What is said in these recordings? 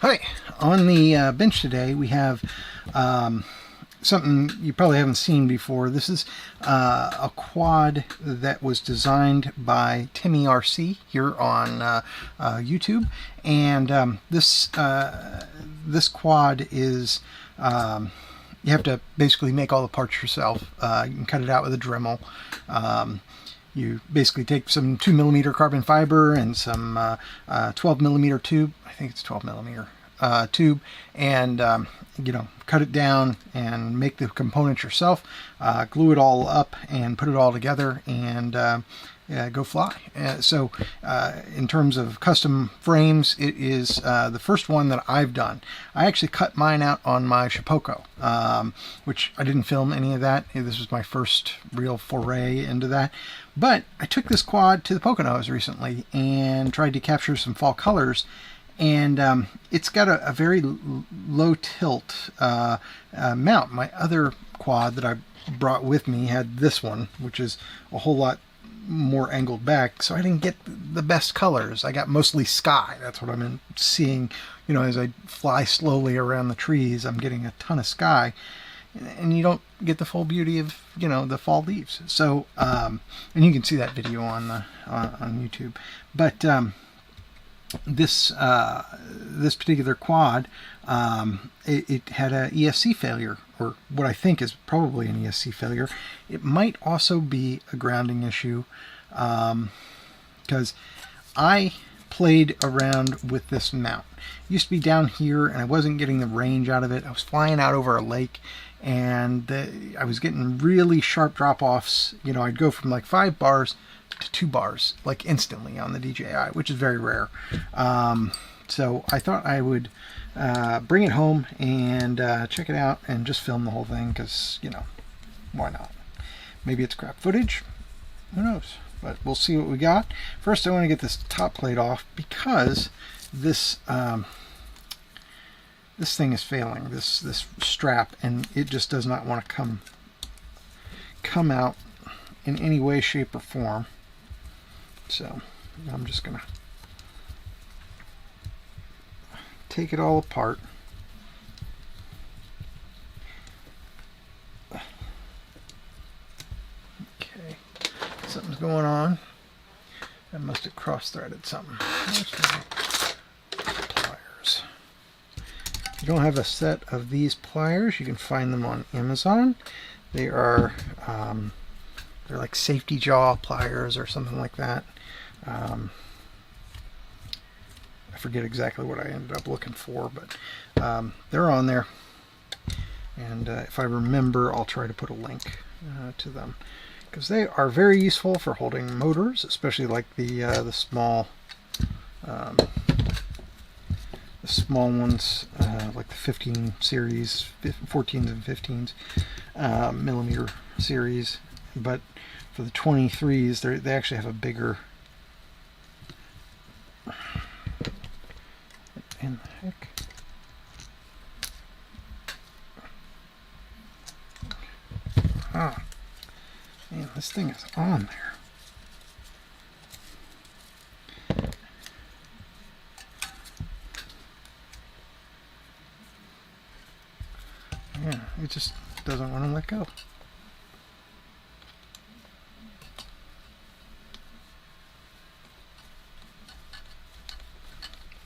Hi, on the bench today we have something you probably haven't seen before. This is a quad that was designed by TimmyRC here on YouTube, and this quad is you have to basically make all the parts yourself. You can cut it out with a Dremel. You basically take some 2mm carbon fiber and some 12mm tube. I think it's 12mm tube, and cut it down and make the components yourself. Glue it all up and put it all together, and go fly. So in terms of custom frames, it is the first one that I've done. I actually cut mine out on my Shipoko, which I didn't film any of that. This was my first real foray into that. But I took this quad to the Poconos recently and tried to capture some fall colors, and it's got a very low tilt mount. My other quad that I brought with me had this one, which is a whole lot more angled back, so I didn't get the best colors. I got mostly sky. That's what I'm seeing. As I fly slowly around the trees, I'm getting a ton of sky, and you don't get the full beauty of the fall leaves. So and you can see that video on YouTube. But this particular quad, it had a ESC failure, or what I think is probably an ESC failure. It might also be a grounding issue, because I played around with this mount. It used to be down here, and I wasn't getting the range out of it. I was flying out over a lake, and I was getting really sharp drop-offs. I'd go from like 5 bars to 2 bars, like instantly on the DJI, which is very rare. So I thought I would bring it home and check it out and just film the whole thing, because why not? Maybe it's crap footage, who knows, but we'll see what we got. First I want to get this top plate off, because this this thing is failing, this strap, and it just does not want to come out in any way, shape, or form. So I'm just gonna take it all apart. Okay, something's going on. I must have cross-threaded something. Pliers. If you don't have a set of these pliers, you can find them on Amazon. They are they're like safety jaw pliers or something like that. I forget exactly what I ended up looking for, but they're on there, and if I remember, I'll try to put a link to them, because they are very useful for holding motors, especially like the small ones, like the 15 series, 14s and 15s millimeter series. But for the 23s, they actually have a bigger. In the heck? Ah, man, this thing is on there. Yeah, it just doesn't want to let go.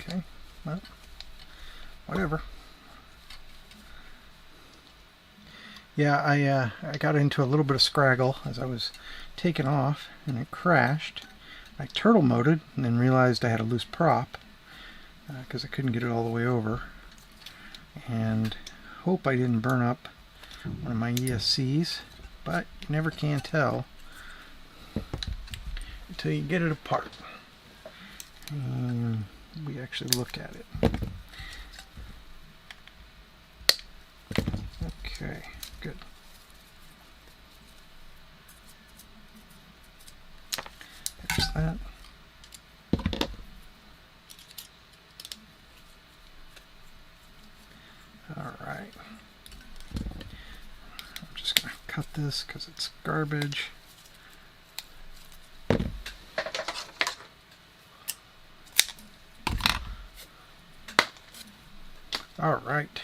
Okay, well, whatever. Yeah, I got into a little bit of scraggle as I was taking off, and it crashed. I turtle moded and then realized I had a loose prop, because I couldn't get it all the way over, and hope I didn't burn up one of my ESCs, but you never can tell until you get it apart and we actually look at it. Okay, good. There's that. Alright. I'm just going to cut this because it's garbage. All right.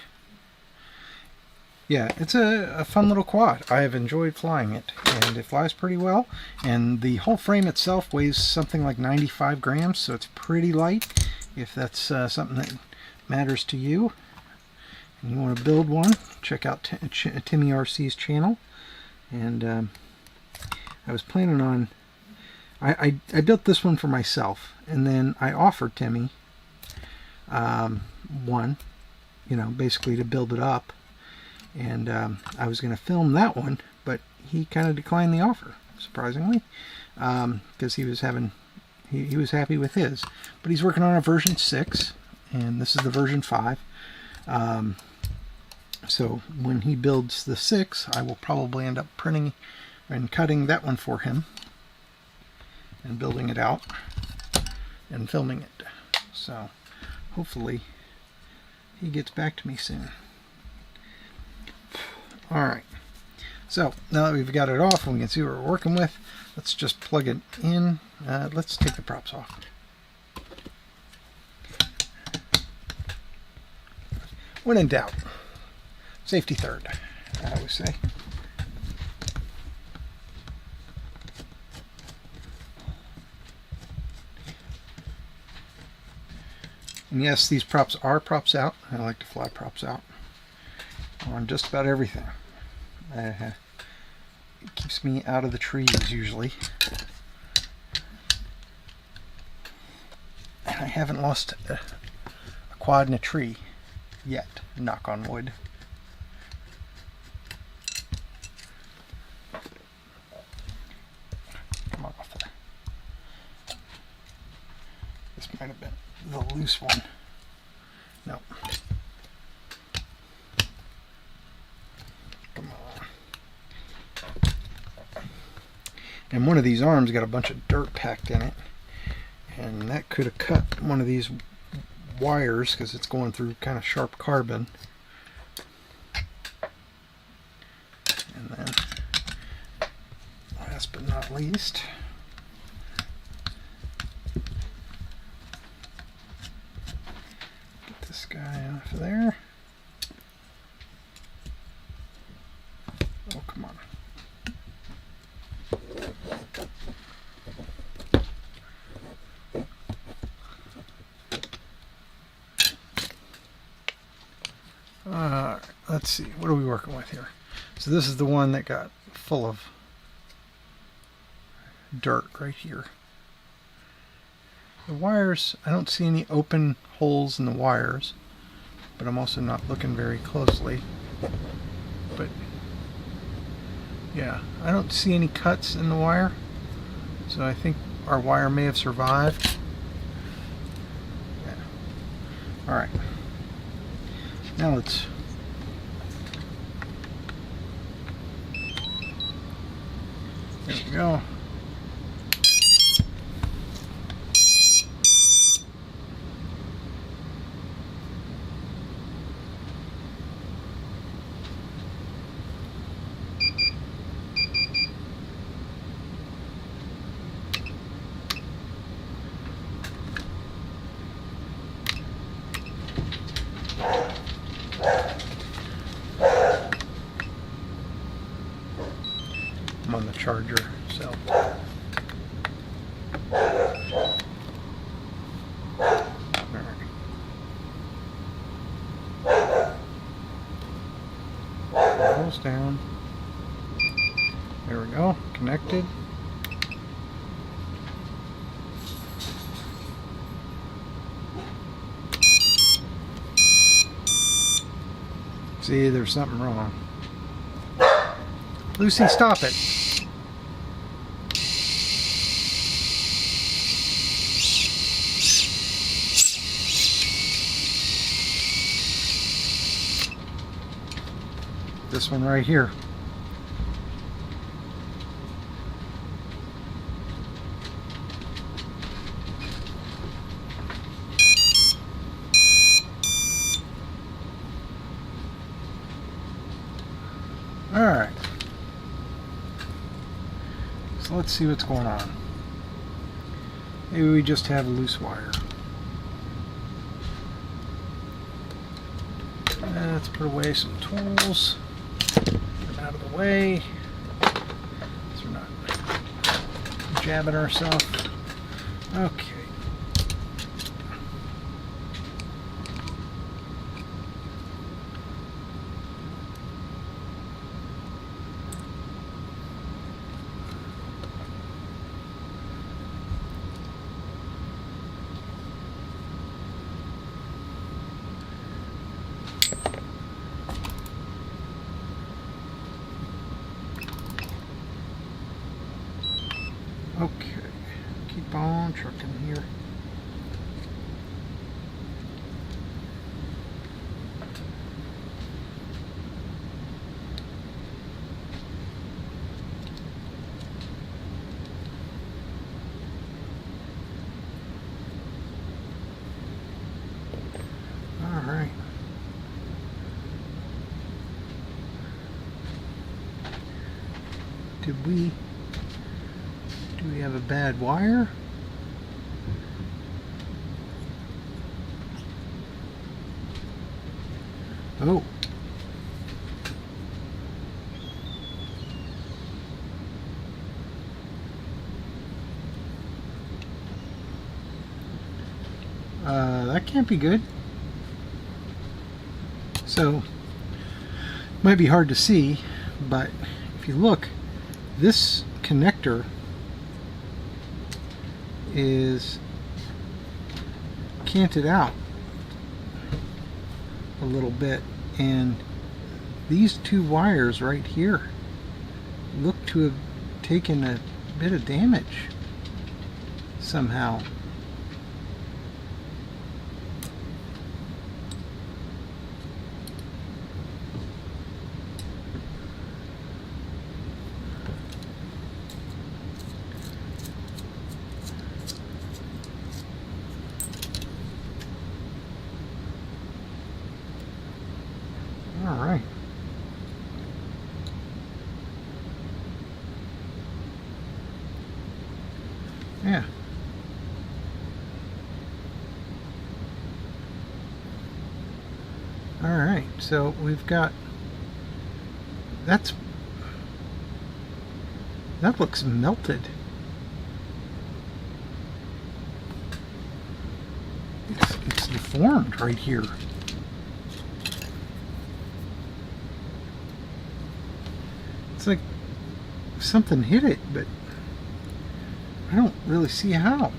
Yeah, it's a fun little quad. I have enjoyed flying it, and it flies pretty well. And the whole frame itself weighs something like 95 grams, so it's pretty light. If that's something that matters to you and you want to build one, check out TimmyRC's channel. And I was planning on... I built this one for myself, and then I offered Timmy one, you know, basically to build it up. And I was going to film that one, but he kind of declined the offer, surprisingly, because he was he was happy with his. But he's working on a version 6, and this is the version 5. So when he builds the 6, I will probably end up printing and cutting that one for him and building it out and filming it. So hopefully he gets back to me soon. Alright, so now that we've got it off and we can see what we're working with, let's just plug it in. Let's take the props off. When in doubt, safety third, I always say. And yes, these props are props out. I like to fly props out on just about everything. It keeps me out of the trees usually. And I haven't lost a quad in a tree yet, knock on wood. Come on off there. This might have been the loose one. No. And one of these arms got a bunch of dirt packed in it, and that could have cut one of these wires because it's going through kind of sharp carbon. And then last but not least, get this guy off of there. Oh, come on. Let's see, what are we working with here? So this is the one that got full of dirt right here. The wires, I don't see any open holes in the wires, but I'm also not looking very closely. But yeah, I don't see any cuts in the wire, so I think our wire may have survived. Yeah. Alright. Now let's there we go. I'm on the charger, so rolls down. There we go, connected. See, there's something wrong. Lucy, stop it. This one right here. Alright. So let's see what's going on. Maybe we just have a loose wire. let's put away some tools. Get them out of the way so we're not jabbing ourselves. Okay. Okay, keep on trucking here. All right. Do we have a bad wire? Oh. That can't be good. So, might be hard to see, but if you look, this connector is canted out a little bit, and these two wires right here look to have taken a bit of damage somehow. All right. Yeah. All right. So we've got that looks melted. It's deformed right here. It's like something hit it, but I don't really see how.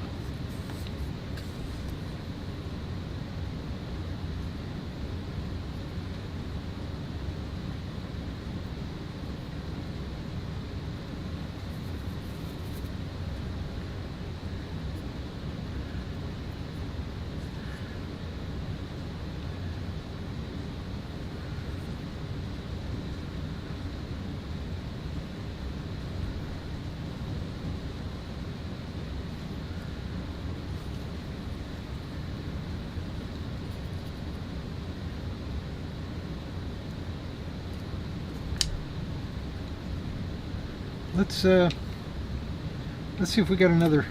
Let's see if we got another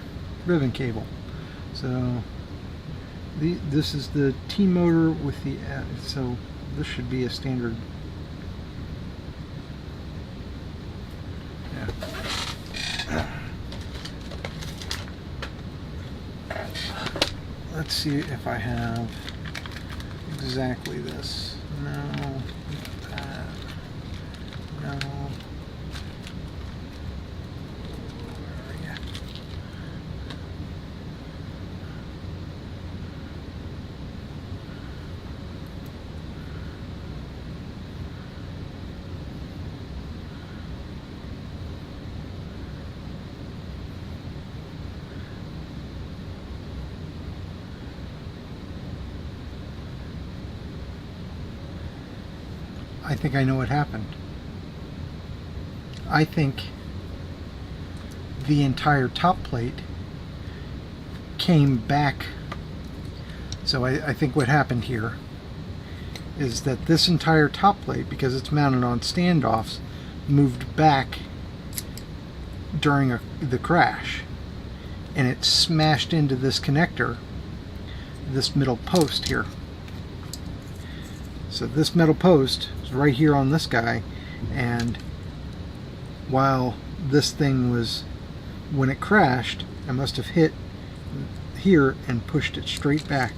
ribbon cable. So this is the T motor with the so this should be a standard. Yeah. Let's see if I have exactly this. No. No. I think I know what happened. I think the entire top plate came back. So I think what happened here is that this entire top plate, because it's mounted on standoffs, moved back during the crash, and it smashed into this connector, this middle post here. So this metal post is right here on this guy, and while this thing was, when it crashed, I must have hit here and pushed it straight back.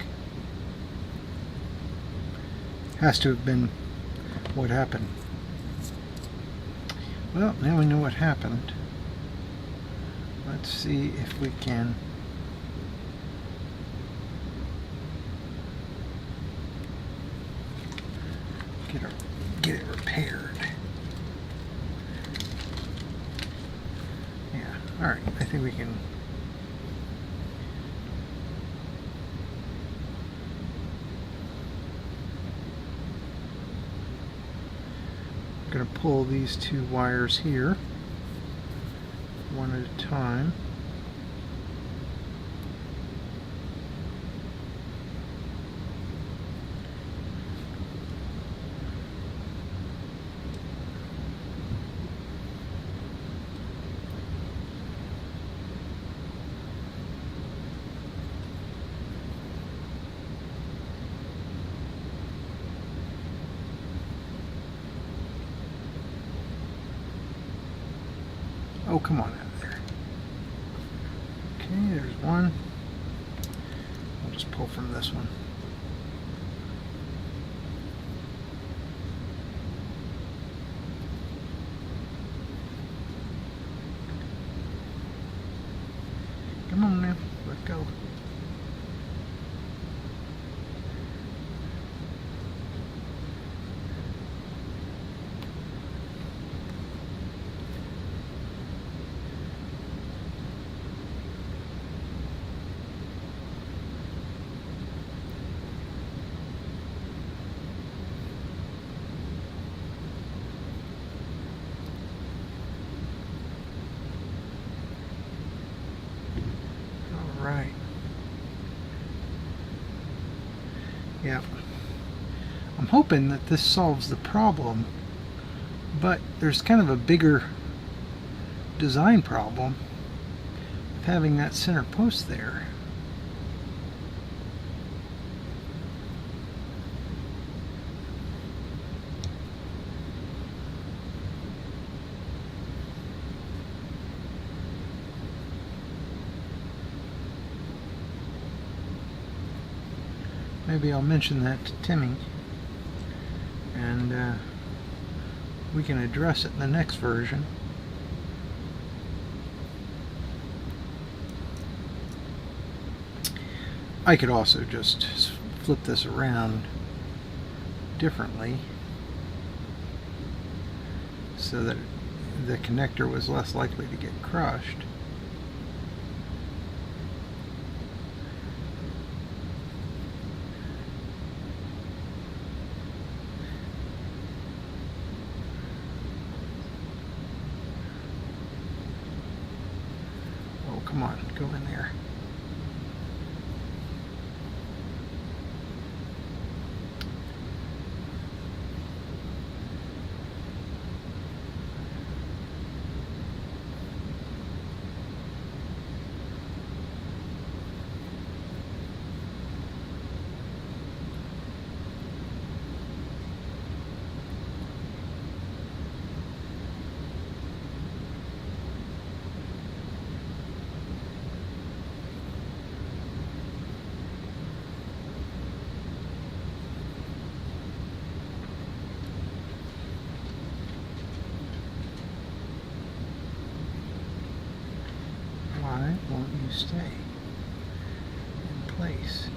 Has to have been what happened. Well, now we know what happened. Let's see if we can get it repaired. Yeah, alright, I think we can. I'm going to pull these two wires here one at a time. Oh, come on out of there. Okay, there's one. I'll just pull from this one. Come on now, let go. Right. Yeah. I'm hoping that this solves the problem, but there's kind of a bigger design problem with having that center post there. Maybe I'll mention that to Timmy, and we can address it in the next version. I could also just flip this around differently so that the connector was less likely to get crushed. Come on, go in there. Why won't you stay in place?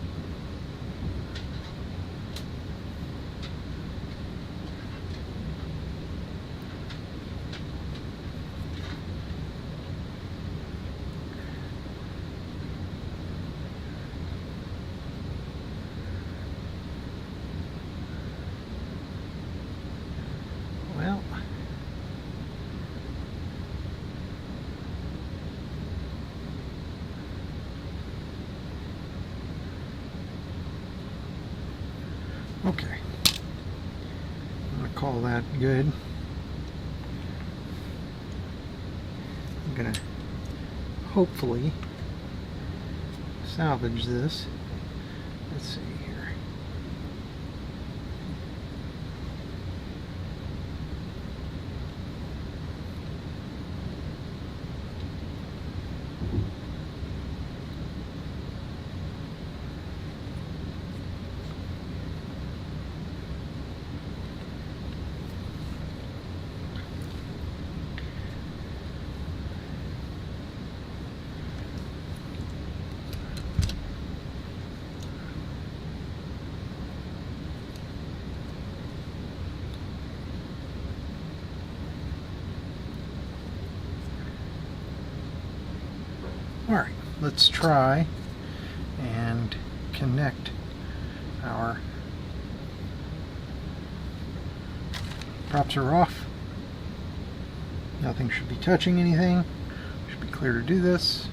Well, okay, I'm going to call that good. I'm going to hopefully salvage this. Let's see here. let's try and connect our props are off. Nothing should be touching anything. Should be clear to do this.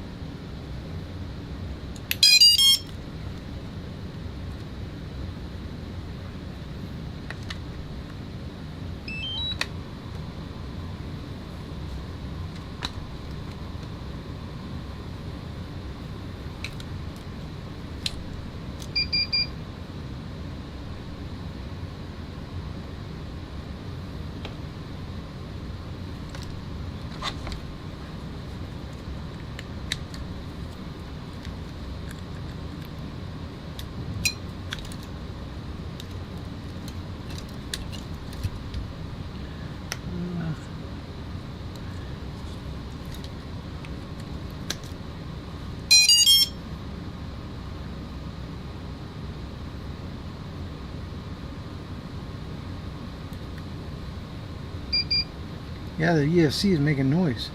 Yeah, the ESC is making noise,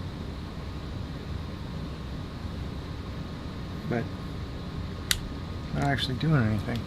but not actually doing anything.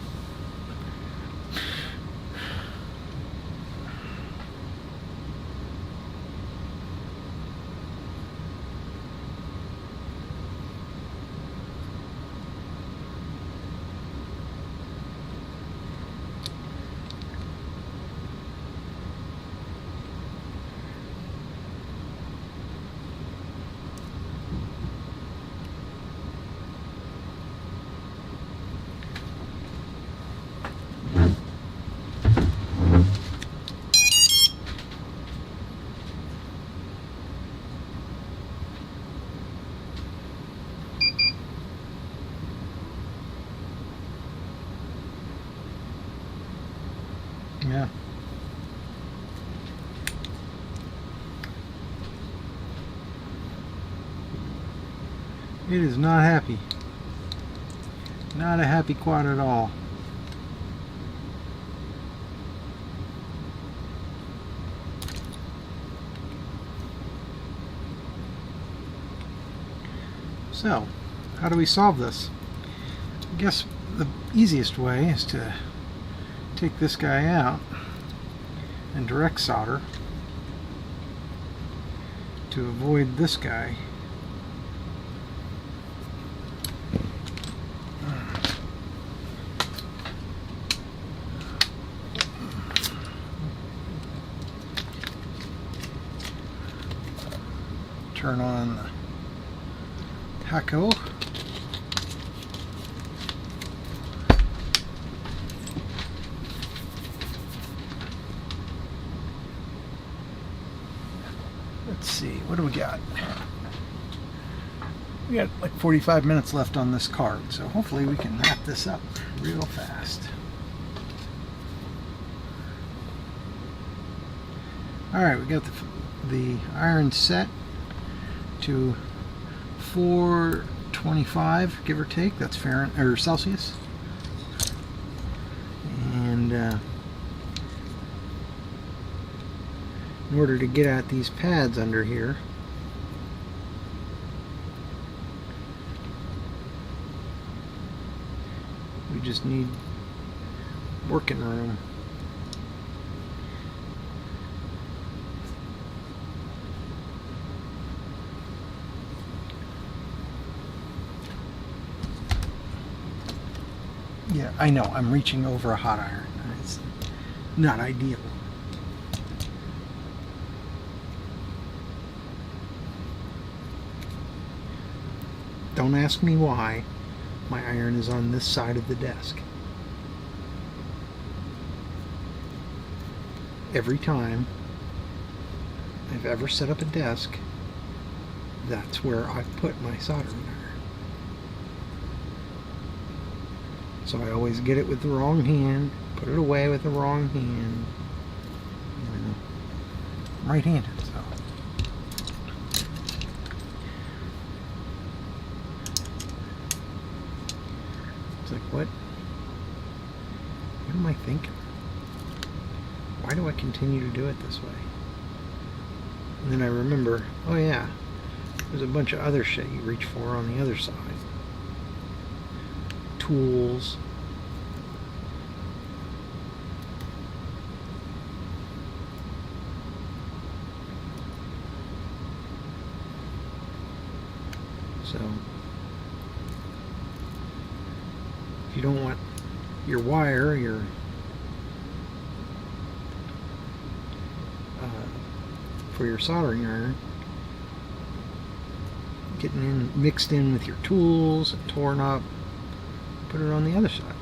Yeah. It is not happy. Not a happy quad at all. So, how do we solve this? I guess the easiest way is to take this guy out and direct solder to avoid this guy. Turn on the tacho. Let's see, what do we got? We got like 45 minutes left on this card, so hopefully we can wrap this up real fast. Alright, we got the iron set to 425, give or take. That's Fahrenheit or Celsius. And in order to get at these pads under here, we just need working room. Yeah, I know, I'm reaching over a hot iron. It's not ideal. Don't ask me why my iron is on this side of the desk. Every time I've ever set up a desk, that's where I've put my soldering iron. So I always get it with the wrong hand, put it away with the wrong hand. You know, I'm right-handed, so. It's like, what am I thinking? Why do I continue to do it this way? And then I remember, oh yeah, there's a bunch of other shit you reach for on the other side. tools. So if you don't want your wire, for your soldering iron getting in, mixed in with your tools and torn up, put it on the other side.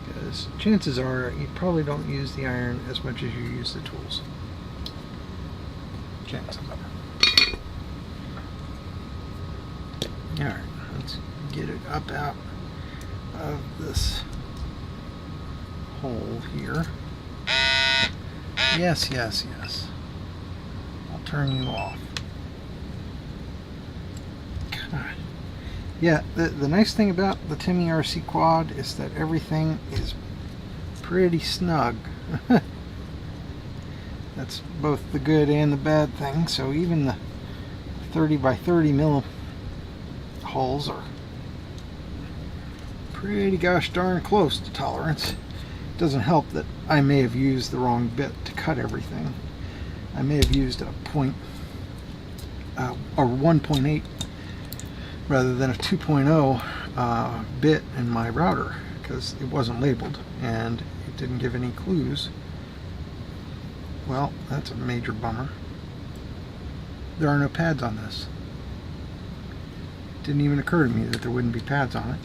Because chances are you probably don't use the iron as much as you use the tools. Chances are. Alright, let's get it up out of this hole here. Yes, yes, yes. I'll turn you off. God. Yeah, the nice thing about the TimmyRC quad is that everything is pretty snug. That's both the good and the bad thing. So even the 30 by 30 mil holes are pretty gosh darn close to tolerance. It doesn't help that I may have used the wrong bit to cut everything. I may have used a or 1.8 rather than a 2.0 bit in my router because it wasn't labeled and it didn't give any clues. Well, that's a major bummer. There are no pads on this. It didn't even occur to me that there wouldn't be pads on it.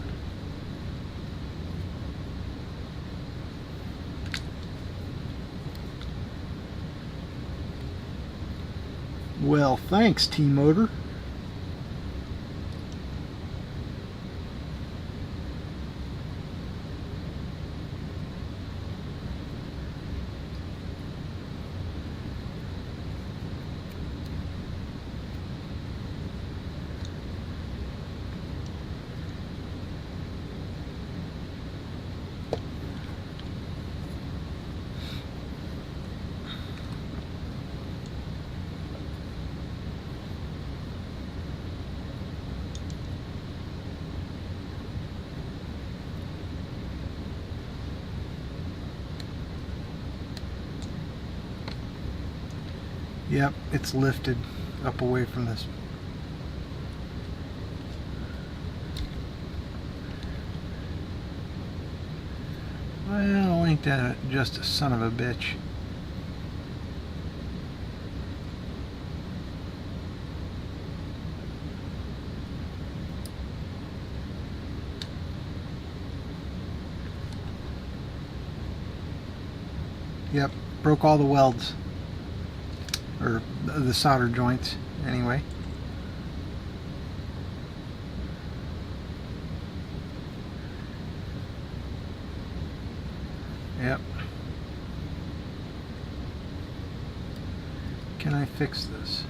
Well, thanks, T-Motor. Yep, it's lifted up away from this. Well, ain't that just a son of a bitch. Yep, broke all the welds. Or the solder joints, anyway. Yep. Can I fix this?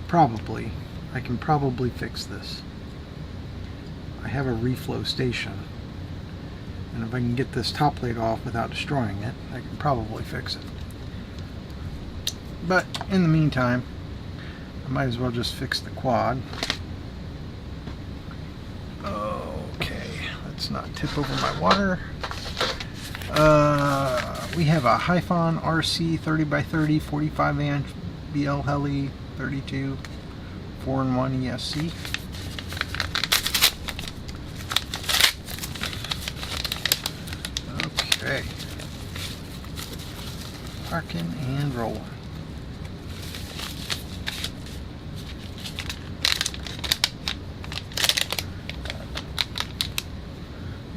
Probably. I can probably fix this. I have a reflow station. And if I can get this top plate off without destroying it, I can probably fix it. But in the meantime, I might as well just fix the quad. Okay, let's not tip over my water. We have a Hyphon RC 30 by 30 45 amp BL Heli 32 4-in-1 ESC. Okay, parking and rolling.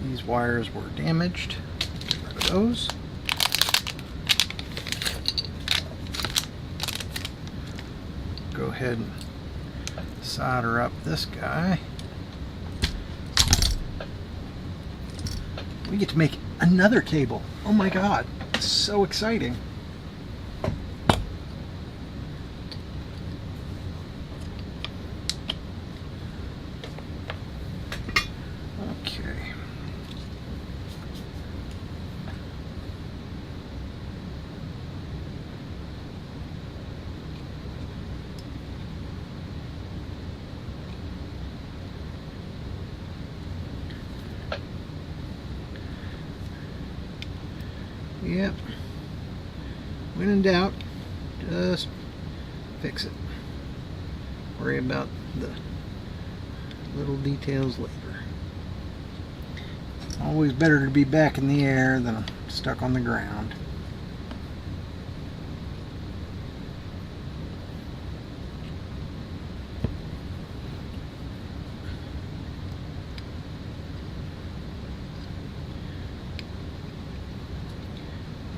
These wires were damaged. Get rid of those. Go ahead and solder up this guy. We get to make another cable. Oh my god, it's so exciting. Yep. When in doubt, just fix it. Worry about the little details later. Always better to be back in the air than stuck on the ground.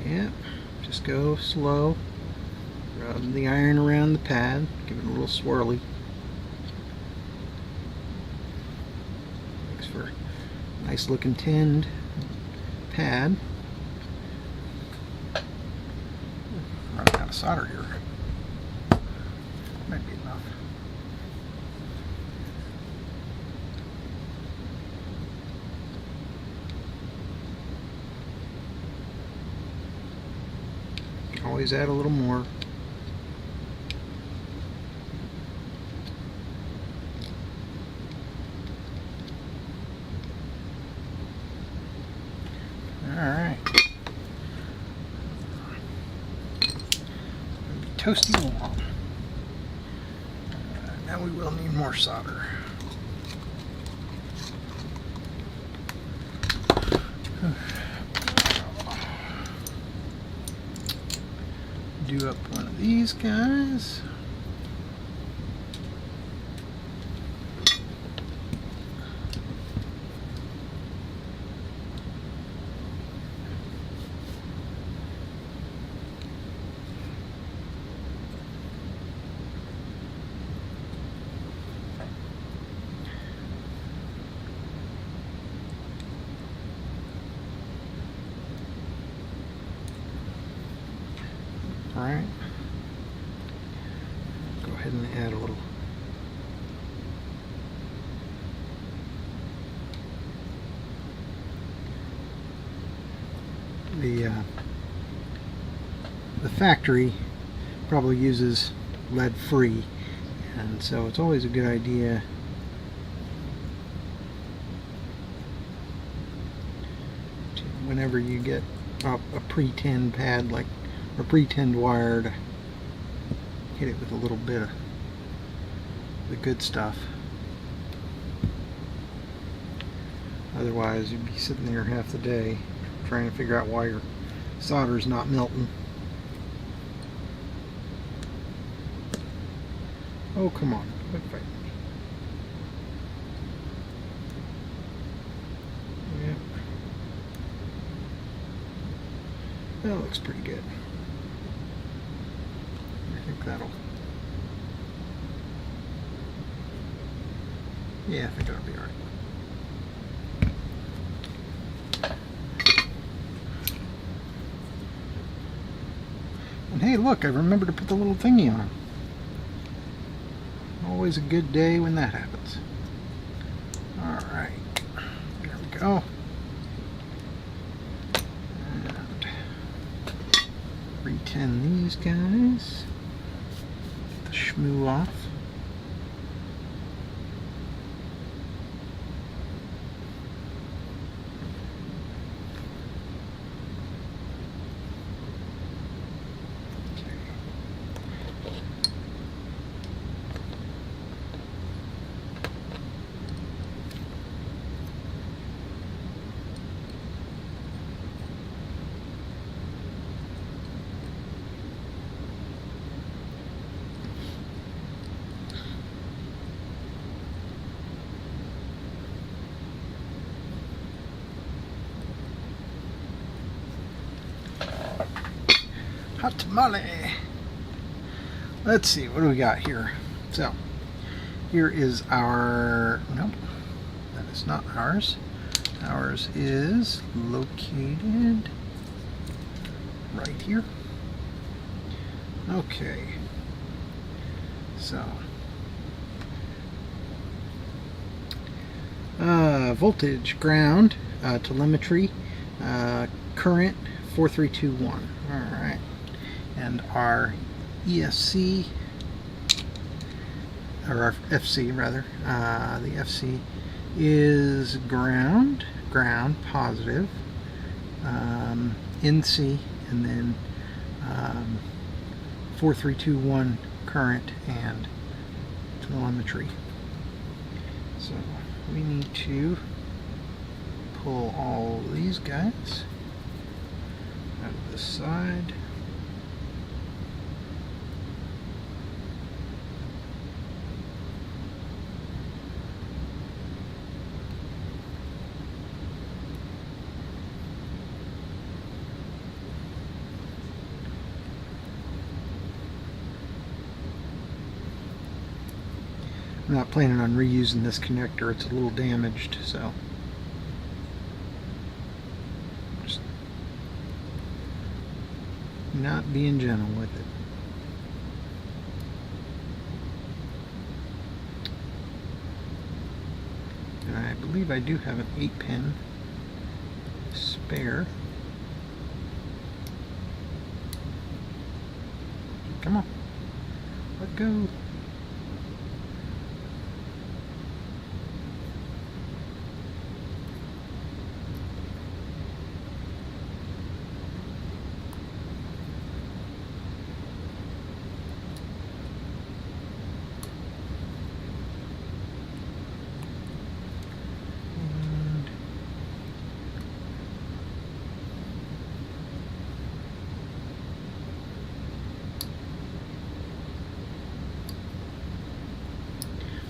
Yep, just go slow. Rub the iron around the pad, give it a little swirly. Makes for a nice looking tinned pad. Running out of solder here. Might be enough. Always add a little more. Alright. Toasty warm. Now we will need more solder. Do up one of these guys. Alright, go ahead and add a little the factory probably uses lead free, and so it's always a good idea to, whenever you get a pre-tinned pad like a pre-tinned wire, to hit it with a little bit of the good stuff. Otherwise you'd be sitting there half the day trying to figure out why your solder's not melting. Oh, come on, quit fighting me. Yep. That looks pretty good. I think that'll... yeah, I think that'll be alright. And hey, look, I remembered to put the little thingy on. Always a good day when that happens. Alright, there we go. And re-tin these guys. Get the schmoo off. Hot tamale. Let's see, what do we got here? So, here is our, nope, that is not ours. Ours is located right here. Okay, so, voltage, ground, telemetry, current 4321. All right. And our ESC, or our FC rather, the FC is ground positive, NC, and then 4321 current and telemetry. So we need to pull all these guys out of the side. I'm not planning on reusing this connector, it's a little damaged, so just not being gentle with it. And I believe I do have an 8-pin spare. Come on, let go.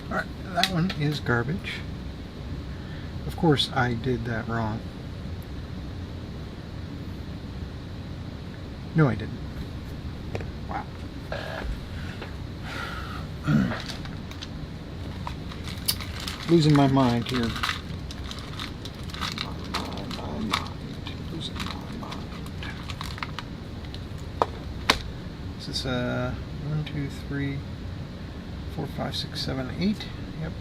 Alright, that one is garbage. Of course, I did that wrong. No, I didn't. Wow. Losing my mind here. Losing my mind. This is 1, 2, 3, 4, 5, 6, 7, 8. Yep.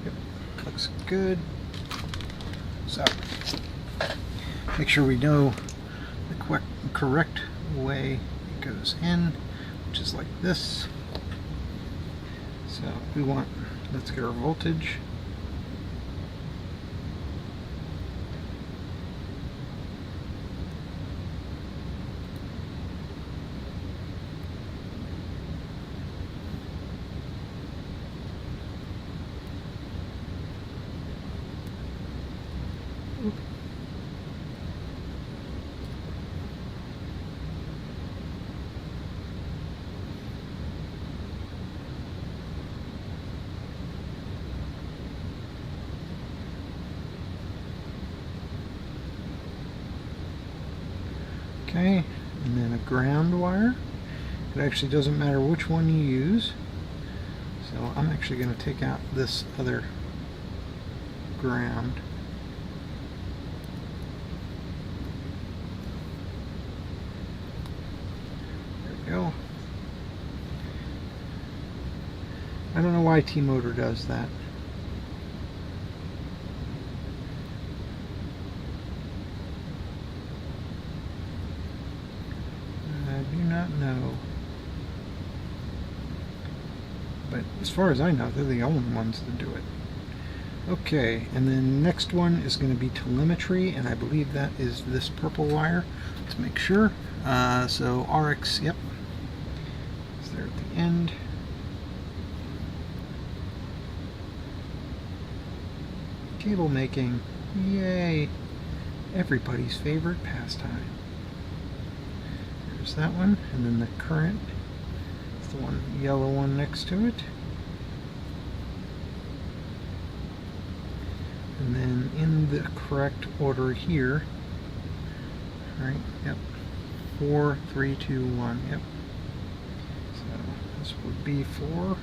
Yep. Looks good. So, make sure we know the correct way it goes in, which is like this. So we want, let's get our voltage. Okay, and then a ground wire. It actually doesn't matter which one you use. So I'm actually going to take out this other ground. There we go. I don't know why T-Motor does that. I do not know. But as far as I know, they're the only ones that do it. Okay, and then next one is going to be telemetry, and I believe that is this purple wire. Let's make sure. So RX, yep. It's there at the end. Cable making, yay! Everybody's favorite pastime. There's that one, and then the current. It's the one, yellow one next to it. And then in the correct order here. Alright, yep. 4, 3, 2, 1, yep. So this would be 4.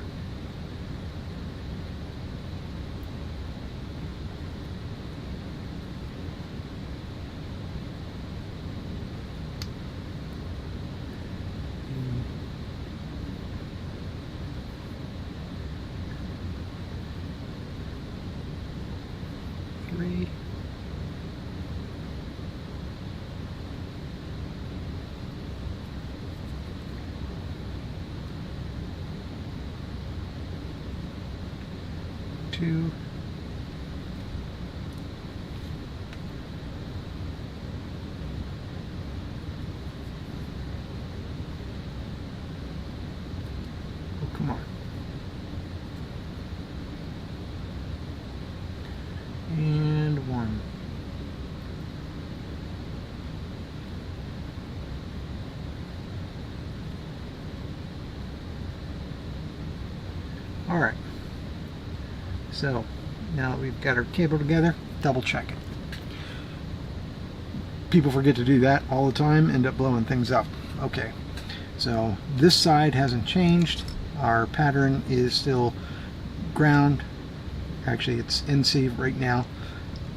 Two, Alright, so now that we've got our cable together, double check it. People forget to do that all the time, end up blowing things up. Okay, so this side hasn't changed. Our pattern is still ground. Actually, it's NC right now,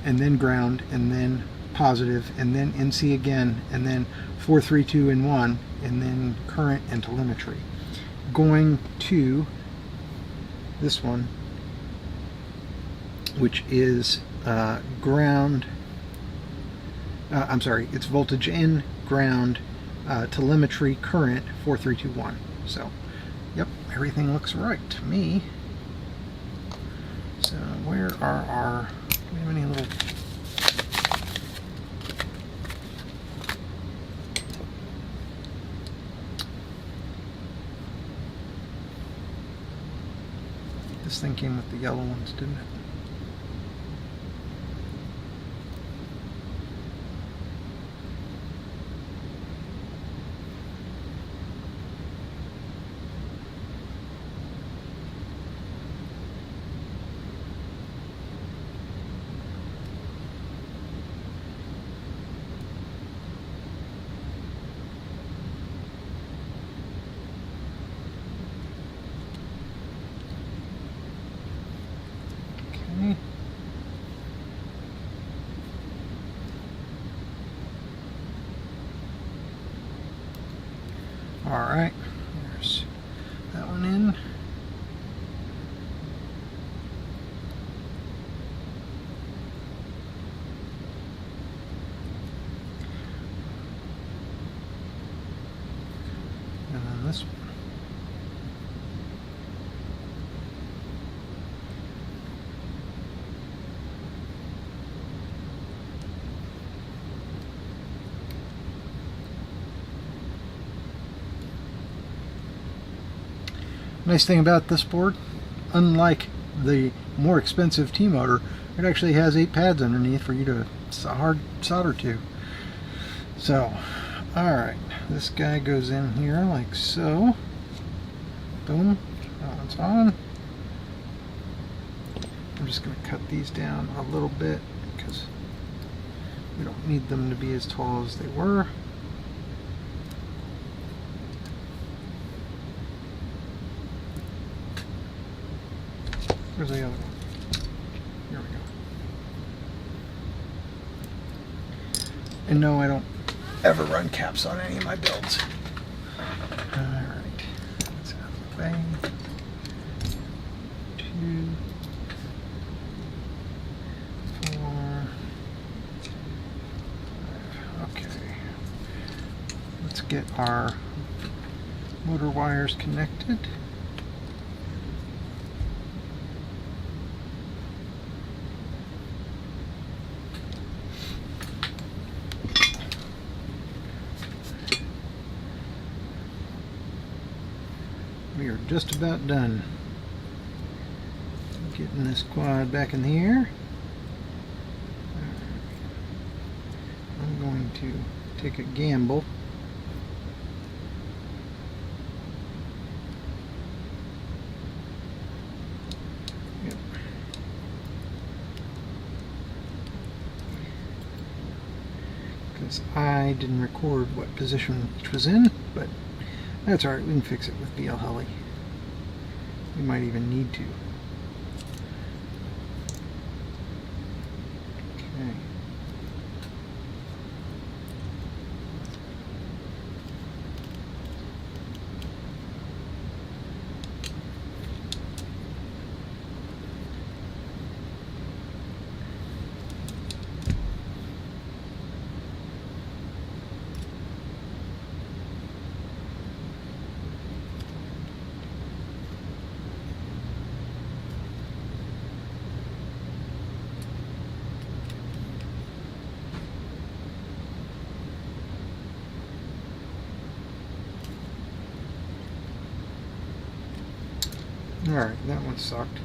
and then ground, and then positive, and then NC again, and then 4, 3, 2, and 1, and then current and telemetry. Going to this one, which is ground. I'm sorry, it's voltage in, ground, telemetry, current, 4, 3, 2, 1. So, yep, everything looks right to me. So, where are our, do we have any little, this thing came with the yellow ones, didn't it? Alright, there's that one in. And then this one. Nice thing about this board, unlike the more expensive T-motor, it actually has 8 pads underneath for you to hard solder to. So, alright, this guy goes in here like so. Boom, that one's on. I'm just going to cut these down a little bit because we don't need them to be as tall as they were. Where's the other one? Here we go. And no, I don't ever run caps on any of my builds. Alright, that's out of the way. 2, 4, 5. Okay. Let's get our motor wires connected. We are just about done getting this quad back in the air. I'm going to take a gamble. Yep. Because I didn't record what position each was in, but that's alright, we can fix it with BL Heli. We might even need to. Okay. Alright, that one sucked.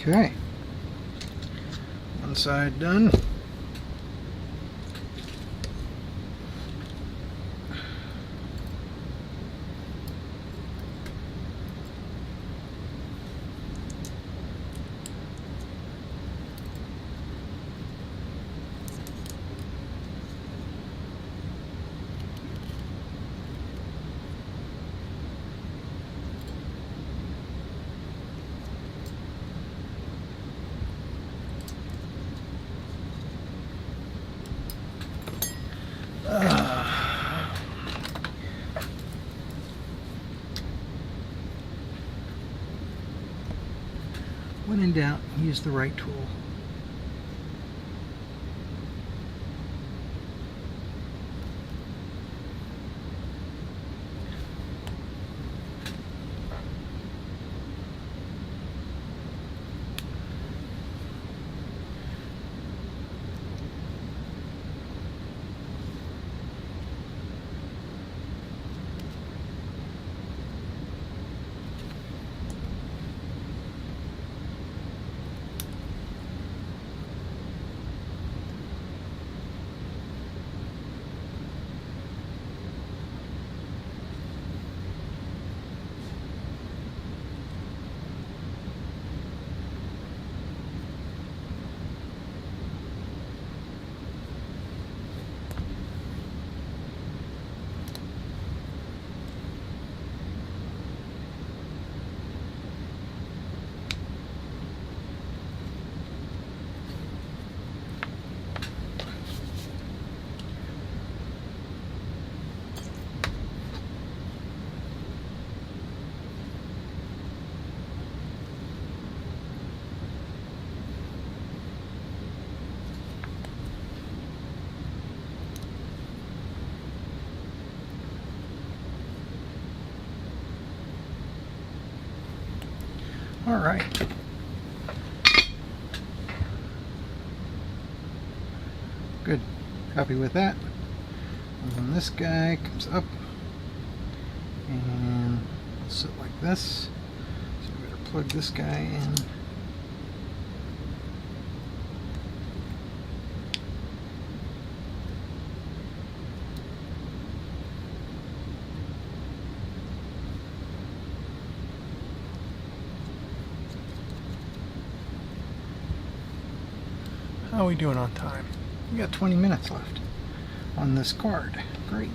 Okay, one side done. When in doubt, use the right tool. All right. Good. Happy with that. And then this guy comes up and will sit like this. So we better plug this guy in. How are we doing on time? We got 20 minutes left on this card. Great.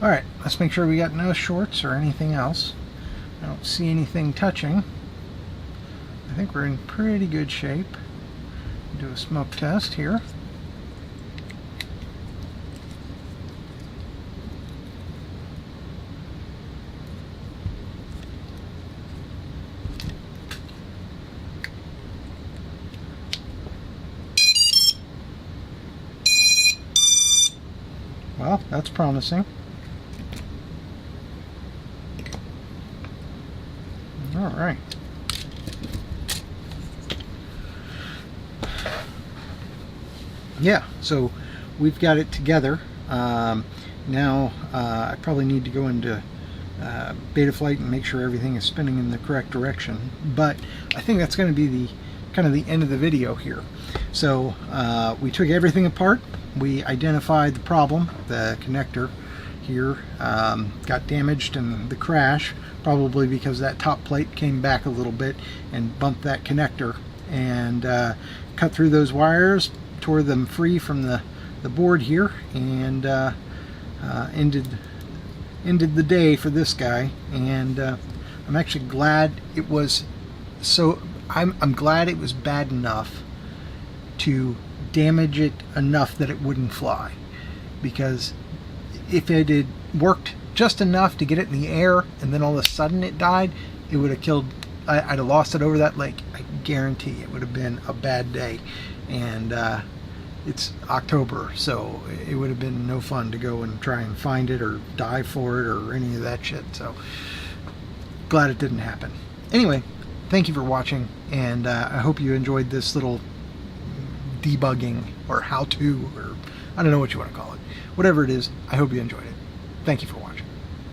Alright, let's make sure we got no shorts or anything else. I don't see anything touching. I think we're in pretty good shape. Do a smoke test here. Well, that's promising. All right. Yeah, so we've got it together. Now I probably need to go into Betaflight and make sure everything is spinning in the correct direction. But I think that's going to be the kind of the end of the video here. So we took everything apart. We identified the problem, the connector here got damaged in the crash, probably because that top plate came back a little bit and bumped that connector, and cut through those wires, tore them free from the board here, and ended the day for this guy. And I'm actually glad it was I'm glad it was bad enough to damage it enough that it wouldn't fly, because if it had worked just enough to get it in the air and then all of a sudden it died, it would have killed. I'd have lost it over that lake. I guarantee it would have been a bad day. And it's October, so it would have been no fun to go and try and find it or dive for it or any of that shit. So glad it didn't happen. Anyway, thank you for watching, and I hope you enjoyed this little debugging or how-to, or I don't know what you want to call it. Whatever it is, I hope you enjoyed it. Thank you for watching.